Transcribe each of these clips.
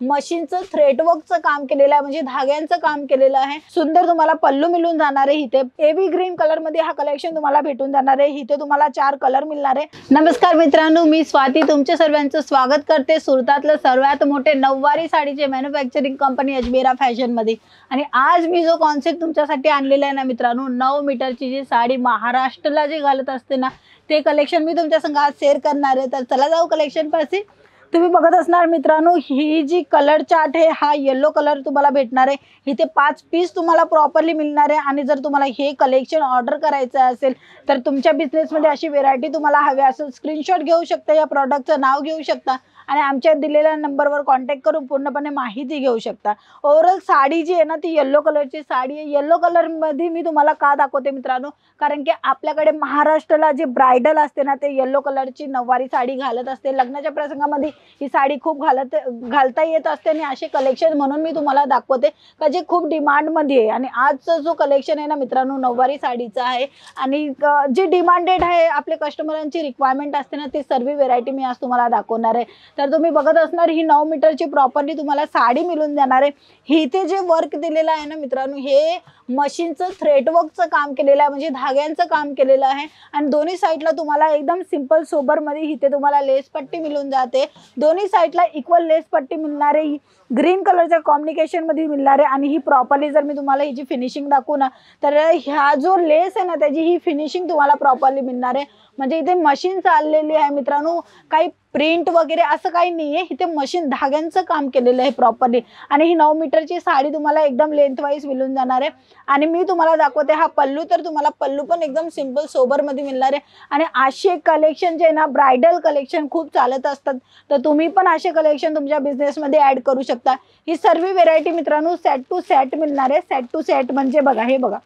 मशीनचं थ्रेडवर्कचं काम केलेलं आहे, म्हणजे धाग्यांचं काम केलेलं आहे। सुंदर तुम्हाला पल्लू मिळून जाणार आहे। इथे एबी ग्रीन कलर मध्ये हा कलेक्शन तुम्हाला भेटून जाणार आहे। इथे तुम्हाला 4 कलर मिळणार आहे। नमस्कार मित्रांनो, मी स्वाती तुमचे सर्वांचं स्वागत करते सुरतातलं सर्वात मोठे नऊवारी साडीचे मॅन्युफॅक्चरिंग कंपनी अजमेरा फॅशन मध्ये। आणि आज मी जो कॉन्सेप्ट तुमच्यासाठी आणलेला आहे ना मित्रांनो, 9 मीटरची जी साडी महाराष्ट्राला जे घालत असते ना, ते कलेक्शन मी तुमच्या संग आज शेअर करणार आहे। तर चला जाऊ कलेक्शन पाशी। तुम्ही बघत असणार मित्रांनो, ही जी कलर चार्ट आहे हा येलो कलर तुम्हाला भेटणार आहे। इथे 5 पीस तुम्हाला प्रॉपर्ली मिळणार आहे। आणि जर तुम्हाला हे कलेक्शन ऑर्डर करायचं असेल तर तुमच्या बिझनेस मध्ये अशी व्हेरायटी तुम्हाला हवी असेल, स्क्रीनशॉट घेऊ शकता, या प्रॉडक्टचं नाव घेऊ शकता आणि आमच्या दिलेल्या नंबरवर कॉन्टॅक्ट करून पूर्णपणे माहिती घेऊ शकता। ओव्हरऑल साडी जी आहे ना ती येलो कलरची साडी आहे। येलो कलर मध्ये मी तुम्हाला का दाखवते मित्रांनो, कारण की आपल्याकडे महाराष्ट्राला जे ब्रायडल असते ना ते येलो कलरची नऊवारी साडी घालत असते। लग्नाच्या प्रसंगामध्ये ही साडी खूप घालता येत असते आणि असे कलेक्शन म्हणून मी तुम्हाला दाखवते का जे खूप डिमांड मध्ये आहे। आणि आजचा जो कलेक्शन आहे ना मित्रांनो नऊवारी साडीचा आहे आणि जे डिमांडेड आहे, आपले कस्टमरांची रिक्वायरमेंट असते ना, ती सर्व व्हेरायटी मी आज तुम्हाला दाखवणार आहे। तर तुम्ही बघत असणार ही 9 मीटरची प्रॉपर्ली तुम्हाला साडी मिळून जाणार आहे। ही इथे जे वर्क दिलेलं आहे ना मित्रांनो, हे मशीनचं थ्रेडवर्कचं काम केलेलं आहे, म्हणजे धाग्यांचं काम केलेलं आहे। आणि दोन्ही साईडला तुम्हाला एकदम सिंपल सोबर मध्ये इथे तुम्हाला लेस पट्टी मिळून जाते। दोन्ही साईडला इक्वल लेस पट्टी मिळणार आहे, ग्रीन कलरच्या कॉम्बिनेशन मध्ये मिळणार आहे। आणि ही प्रॉपर्ली जर मी तुम्हाला हिची फिनिशिंग दाखवू ना, तर ह्या जो लेस आहे ना त्याची ही फिनिशिंग तुम्हाला प्रॉपर्ली मिळणार आहे। म्हणजे इथे मशीन चाललेली आहे मित्रांनो, काही प्रिंट वगैरे असं काही नाहीये, इथे मशीन धाग्यांचं काम केलेलं आहे प्रॉपर्ली। आणि ही 9 मीटरची साडी तुम्हाला एकदम लेंथ वाईज मिळून जाणार आहे। आणि मी तुम्हाला दाखवते हा पल्लू, तर तुम्हाला पल्लू पण एकदम सिंपल सोबर मध्ये मिळणार आहे। आणि असे कलेक्शन जे आहे ना ब्रायडल कलेक्शन खूप चालत असतात, तर तुम्ही पण असे कलेक्शन तुमच्या बिझनेस मध्ये ऍड करू शकता। ही सर्व व्हेरायटी मित्रांनो सेट टू सेट मिळणार आहे। सेट टू सेट म्हणजे बघा, हे बघा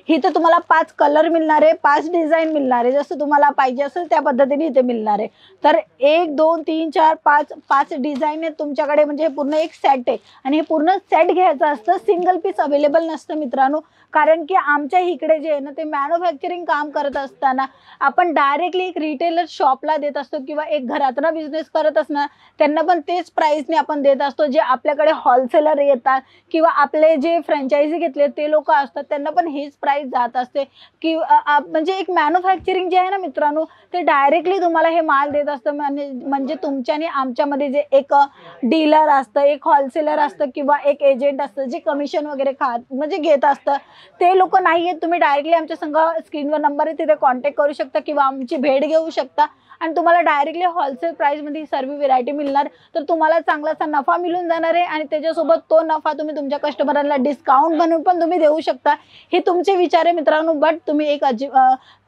इथे तुम्हाला 5 कलर मिळणार आहे, 5 डिझाइन मिळणार आहे, जसं तुम्हाला पाहिजे असेल त्या पद्धतीने इथे मिळणार आहे। तर 1 2 3 4 5 डिझाइन आहे तुमच्याकडे, म्हणजे पूर्ण एक सेट आहे। आणि हे पूर्ण सेट घ्यायचं असतं, सिंगल पीस अवेलेबल नसतं मित्रांनो। कारण की आमच्या इकडे जे आहे ना ते मॅन्युफॅक्चरिंग काम करत असताना आपण डायरेक्टली एक रिटेलर शॉपला देत असतो किंवा एक घरातला बिझनेस करत असणार त्यांना पण तेच प्राइसने आपण देत असतो। जे आपल्याकडे होलसेलर येतात किंवा आपले जे फ्रँचायझी घेतले ते लोक असतात त्यांना पण हेच प्राइस जात असते। की म्हणजे एक मॅन्युफॅक्चरिंग जे आहे ना मित्रांनो ते डायरेक्टली तुम्हाला हे माल देत असतं। म्हणजे तुमच्या आणि आमच्यामध्ये जे एक डीलर असतं, एक होलसेलर असतं किंवा एक एजंट असतं जे कमिशन वगैरे म्हणजे घेत असतं, ते लोक नाही आहेत। तुम्ही डायरेक्टली आमच्या संग स्क्रीनवर नंबर आहे तिथे कॉन्टॅक्ट करू शकता किंवा आमची भेट घेऊ शकता आणि तुम्हाला डायरेक्टली होलसेल प्राइस मध्ये सर्व व्हेरायटी मिळणार। तर तुम्हाला चांगलासा नफा मिळून जाणार आहे आणि त्याच्यासोबत तो नफा तुम्ही तुमच्या कस्टमरांना डिस्काउंट बनवून पण तुम्ही देऊ शकता। हे तुमचे विचार आहे मित्रांनो, बट तुम्ही एक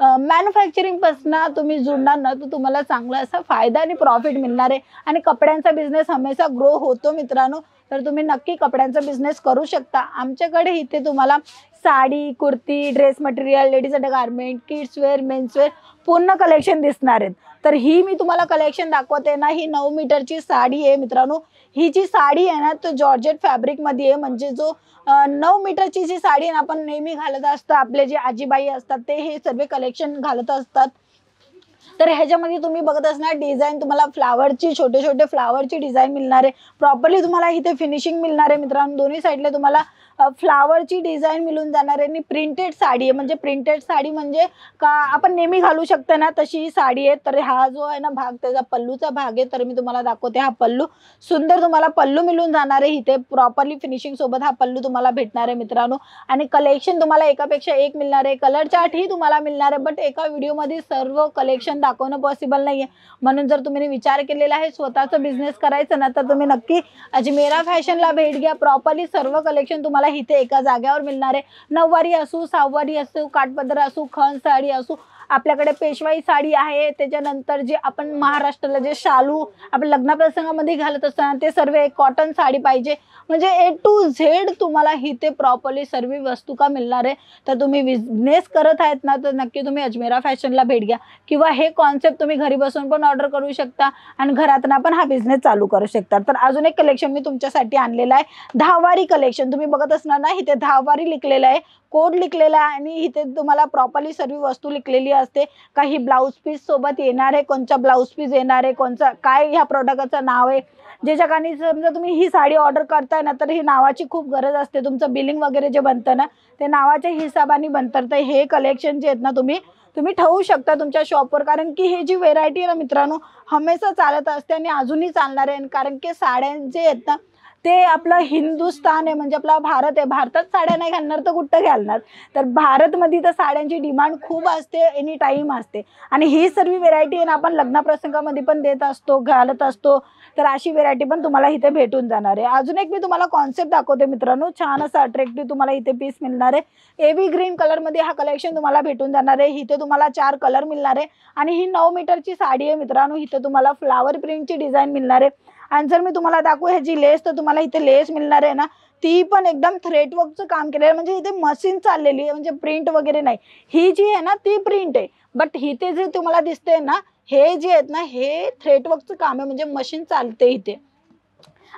मॅन्युफॅक्चरिंग पासून तुम्ही जुळणार ना तर तुम्हाला चांगला असा फायदा आणि प्रॉफिट मिळणार आहे। आणि कपड्यांचा बिझनेस हमेशा ग्रो होतो मित्रांनो, तर तुम्ही नक्की कपड्यांचा बिझनेस करू शकता। आमच्याकडे इथे तुम्हाला sari, kurti, dress material, ladies undergarment, kids wear, men's wear पूर्ण कलेक्शन दिसणार आहेत। तर ही मी तुम्हाला कलेक्शन दाखवते ना, ही 9 मीटरची साडी आहे मित्रांनो। ही जी साडी आहे ना तो जॉर्जेट फॅब्रिक मध्ये आहे, म्हणजे जो 9 मीटरची जी साडी आहे ना आपण नेहमी घालत असतो, आपले जे आजीबाई असतात ते हे सर्व कलेक्शन घालत असतात। तर ह्याच्यामध्ये तुम्ही बघत असणार डिझाइन तुम्हाला फ्लावरची, छोटे छोटे फ्लावरची डिझाइन मिळणार आहे। प्रॉपर्ली तुम्हाला इथे फिनिशिंग मिळणार आहे मित्रांनो। दोन्ही साईडला तुम्हाला फ्लावरची डिझाइन मिळून जाणार आहे। आणि प्रिंटेड साडी आहे, म्हणजे प्रिंटेड साडी म्हणजे का आपण नेहमी घालू शकता ना तशी ही साडी आहे। तर हा जो आहे ना भाग त्याचा पल्लूचा भाग आहे, तर मी तुम्हाला दाखवते हा पल्लू। सुंदर तुम्हाला पल्लू मिळून जाणार आहे, इथे प्रॉपर्ली फिनिशिंग सोबत हा पल्लू तुम्हाला भेटणार आहे मित्रांनो। आणि कलेक्शन तुम्हाला एकापेक्षा एक मिळणार आहे, कलर चार्ट ही तुम्हाला मिळणार आहे, बट एका व्हिडिओमध्ये सर्व कलेक्शन दाखवणं पॉसिबल नाहीये। म्हणून जर तुम्ही विचार केलेला आहे स्वतःचा बिझनेस करायचा ना तर तुम्ही नक्की अजमेरा फॅशनला भेट घ्या। प्रॉपर्ली सर्व कलेक्शन तुम्हाला इथे एका जागेवर मिळणार आहे। नऊवारी असू, सहावारी असू, काठपदर असू, खण साडी असू, आपल्याकडे पेशवाई साडी आहे। त्याच्यानंतर जे आपण महाराष्ट्राला जे शालू आपण लग्न प्रसंगामध्ये घालत असताना ते सर्व एक कॉटन साडी पाहिजे, म्हणजे ए टू झेड तुम्हाला इथे प्रॉपर्ली सर्व वस्तू का मिळणार आहे। तर तुम्ही बिझनेस करत आहेत ना तर नक्की तुम्ही अजमेरा फॅशनला भेट घ्या किंवा हे कॉन्सेप्ट तुम्ही घरी बसून पण ऑर्डर करू शकता आणि घरातून पण हा बिझनेस चालू करू शकता। तर अजून एक कलेक्शन मी तुमच्यासाठी आणलेला आहे, 10 वारी कलेक्शन। तुम्ही बघत असणार ना इथे 10 वारी लिखलेलं आहे, कोड लिखलेला आहे आणि इथे तुम्हाला प्रॉपरली सर्व वस्तू लिखलेली असते. काही ब्लाऊज पीस सोबत येणार आहे, कोणचा ब्लाऊज पीस येणार आहे, कोणचा काय ह्या प्रोडक्टचं नाव आहे. ज्याच्या कारण समजा तुम्ही ही साडी ऑर्डर करताय ना, तर ही नावाची खूप गरज असते. तुमचं बिलिंग वगैरे जे बनतं ना, ते नावाच्या हिशोबाने बनतं. तर हे कलेक्शन जे आहेत ना, तुम्ही ठेवू शकता तुमच्या शॉपवर, कारण की हे जी व्हेरायटी आहे ना मित्रांनो, हमेशा चालत असते आणि अजूनही चालणार आहे. कारण की साड्या जे आहेत ना, ते आपलं हिंदुस्थान आहे, म्हणजे आपला भारत आहे. भारतात साड्या नाही घालणार तर कुठं घालणार. तर भारतमध्ये तर साड्यांची डिमांड खूप असते, एनी टाईम असते. आणि ही सर्व व्हेरायटी आहे ना, आपण लग्नप्रसंगामध्ये पण देत असतो, घालत असतो. तर अशी व्हेरायटी पण तुम्हाला इथे भेटून जाणार आहे. अजून एक मी तुम्हाला कॉन्सेप्ट दाखवते मित्रांनो. छान असं अट्रॅक्टिव्ह तुम्हाला इथे पीस मिळणार आहे. एव्ही ग्रीन कलरमध्ये हा कलेक्शन तुम्हाला भेटून जाणार आहे. इथे तुम्हाला 4 कलर मिळणार आहे आणि ही 9 मीटरची साडी आहे मित्रांनो. इथे तुम्हाला फ्लावर प्रिंटची डिझाईन मिळणार आहे. आणि जर मी तुम्हाला दाखवू ह्याची लेस, तर तुम्हाला इथे लेस मिळणार आहे ना, ती पण एकदम थ्रेड वर्कचं काम केलेलं आहे. म्हणजे इथे मशीन चाललेली आहे, म्हणजे प्रिंट वगैरे नाही. ही जी आहे ना, ती प्रिंट आहे. बट इथे जे तुम्हाला दिसते ना, हे जे आहेत ना, हे थ्रेड वर्कचं काम आहे, म्हणजे मशीन चालते इथे.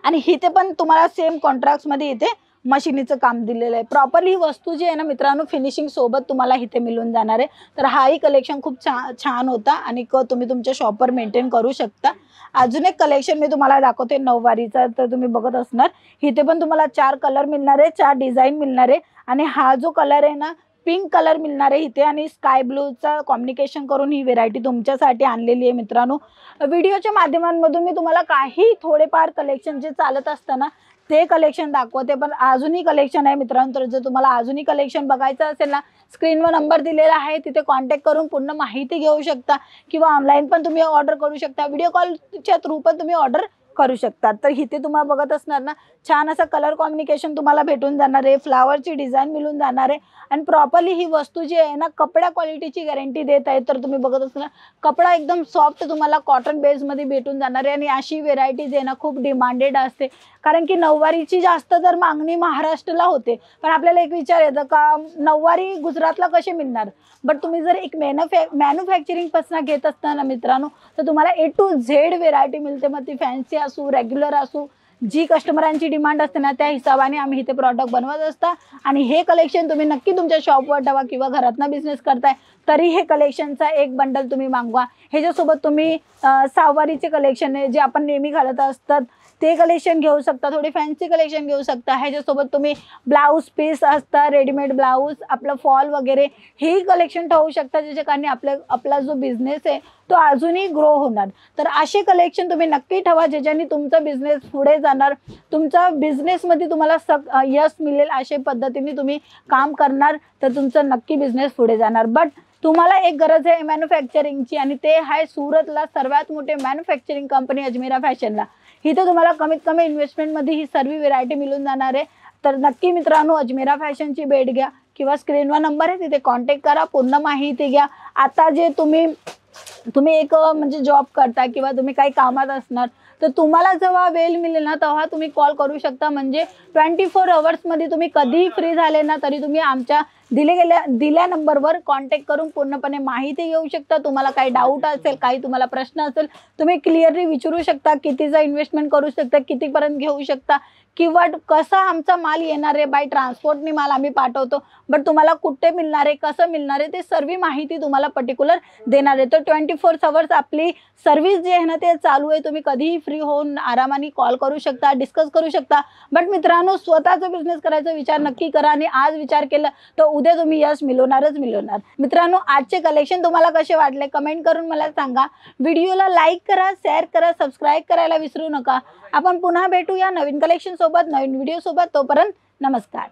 आणि इथे पण तुम्हाला सेम कॉन्ट्रॅक्ट्समध्ये इथे मशिनीचं काम दिलेलं आहे. प्रॉपरली ही वस्तू जी आहे ना मित्रांनो, फिनिशिंग सोबत तुम्हाला इथे मिळून जाणार आहे. तर हाही कलेक्शन खूप छान होता आणि तुम्ही तुमच्या शॉपवर मेंटेन करू शकता. अजून एक कलेक्शन मी तुम्हाला दाखवते नऊवारीचा. तर तुम्ही बघत असणार, इथे पण तुम्हाला 4 कलर मिळणार आहे, 4 डिझाईन मिळणार आहे. आणि हा जो कलर आहे ना, पिंक कलर मिळणार आहे इथे आणि स्काय ब्लूचा कॉम्बिनेशन करून ही व्हेरायटी तुमच्यासाठी आणलेली आहे मित्रांनो. व्हिडिओच्या माध्यमांमधून मी तुम्हाला काही थोडेफार कलेक्शन जे चालत असताना ते कलेक्शन दाखवते, पण अजूनही कलेक्शन आहे मित्रांनो. तर जर तुम्हाला अजूनही कलेक्शन बघायचं असेल ना, स्क्रीनवर नंबर दिलेला आहे, तिथे कॉन्टॅक्ट करून पूर्ण माहिती घेऊ शकता किंवा ऑनलाईन पण तुम्ही ऑर्डर करू शकता. व्हिडिओ कॉलच्या थ्रू पण तुम्ही ऑर्डर करू शकतात. तर इथे तुम्हाला बघत असणार ना, छान असं कलर कॉम्बिनेशन तुम्हाला भेटून जाणार आहे, फ्लावरची डिझाईन मिळून जाणार आहे आणि प्रॉपरली ही वस्तू जी आहे ना, कपडा क्वालिटीची गॅरंटी देत आहे. तर तुम्ही बघत असणार, कपडा एकदम सॉफ्ट तुम्हाला कॉटन बेसमध्ये भेटून जाणार आहे. आणि अशी व्हेरायटी जी आहे ना, खूप डिमांडेड असते, कारण की नऊवारीची जास्त तर मागणी महाराष्ट्राला होते. पण आपल्याला एक विचार येतं का, नऊवारी गुजरातला कसे मिळणार. बट तुम्ही जर एक मॅन्युफॅक्चरिंग पासून घेत असताना मित्रांनो, तर तुम्हाला A to Z व्हेरायटी मिळते. मग ती फॅन्सी असू, रेग्युलर असू, जी कस्टमरांची डिमांड असते ना, त्या हिशोबाने आम्ही इथे प्रॉडक्ट बनवत असता. आणि हे कलेक्शन तुम्ही नक्की तुमच्या शॉपवर ठेवा किंवा घरातनं बिझनेस करताय तरी हे कलेक्शनचा एक बंडल तुम्ही मागवा. ह्याच्यासोबत तुम्ही सहावारीचे कलेक्शन आहे जे आपण नेहमी घालत असतात ते कलेक्शन घेऊ शकता, थोडी फॅन्सी कलेक्शन घेऊ शकता. ह्याच्यासोबत तुम्ही ब्लाऊज पीस असतात, रेडीमेड ब्लाऊज, आपलं फॉल वगैरे हे कलेक्शन ठेवू शकता, ज्याच्या कारणे आपला जो बिझनेस आहे तो अजूनही ग्रो होणार. तर असे कलेक्शन तुम्ही नक्की ठेवा, ज्याच्याने तुमचा बिझनेस पुढे जाणार, तुमचा बिझनेसमध्ये तुम्हाला यश मिळेल. अशा पद्धतीने तुम्ही काम करणार तर तुमचा नक्की बिझनेस पुढे जाणार. बट तुम्हाला एक गरज आहे मॅन्युफॅक्चरिंगची, आणि ते आहे सुरतला सर्वात मोठे मॅन्युफॅक्चरिंग कंपनी अजमेरा फॅशनला. इथे तुम्हाला कमीत कमी इन्व्हेस्टमेंटमध्ये ही सर्व व्हेरायटी मिळून जाणार आहे. तर नक्की मित्रांनो अजमेरा फॅशनची भेट घ्या किंवा स्क्रीनवर नंबर आहे तिथे कॉन्टॅक्ट करा, पूर्ण माहिती घ्या. आता जे तुम्ही एक म्हणजे जॉब करता किंवा तुम्ही काही कामात असणार, तर तुम्हाला जेव्हा वेळ मिळेल ना तेव्हा तुम्ही कॉल करू शकता. म्हणजे 24 आवर्समध्ये तुम्ही कधीही फ्री झाले ना तरी तुम्ही आमच्या दिल्या नंबरवर कॉन्टॅक्ट करून पूर्णपणे माहिती घेऊ शकता. तुम्हाला काही डाऊट असेल, काही तुम्हाला प्रश्न असेल, तुम्ही क्लिअरली विचारू शकता. कितीचा इन्व्हेस्टमेंट करू शकता, कितीपर्यंत घेऊ शकता, किंवा कसा आमचा माल येणार आहे, बाय ट्रान्सपोर्टने माल आम्ही पाठवतो, बट तुम्हाला कुठे मिळणार आहे, कसं मिळणार आहे, ते सर्व माहिती तुम्हाला पर्टिक्युलर देणार आहे. तर 24 आवर्स आपली सर्व्हिस जे आहे ना ते चालू आहे. तुम्ही कधीही फ्री होऊन आरामाने कॉल करू शकता, डिस्कस करू शकता. बट मित्रांनो स्वतःचा बिझनेस करायचा विचार नक्की करा, आणि आज विचार केला तर उद्या तुम्ही यश मिळवणारच मिळवणार. मित्रांनो आजचे कलेक्शन तुम्हाला कसे वाटले कमेंट करून मला सांगा. व्हिडिओला लाईक करा, शेअर करा, सबस्क्राईब करायला विसरू नका. आपण पुन्हा भेटूया नवीन कलेक्शन सोबत, नवीन व्हिडिओ सोबत. तोपर्यंत नमस्कार.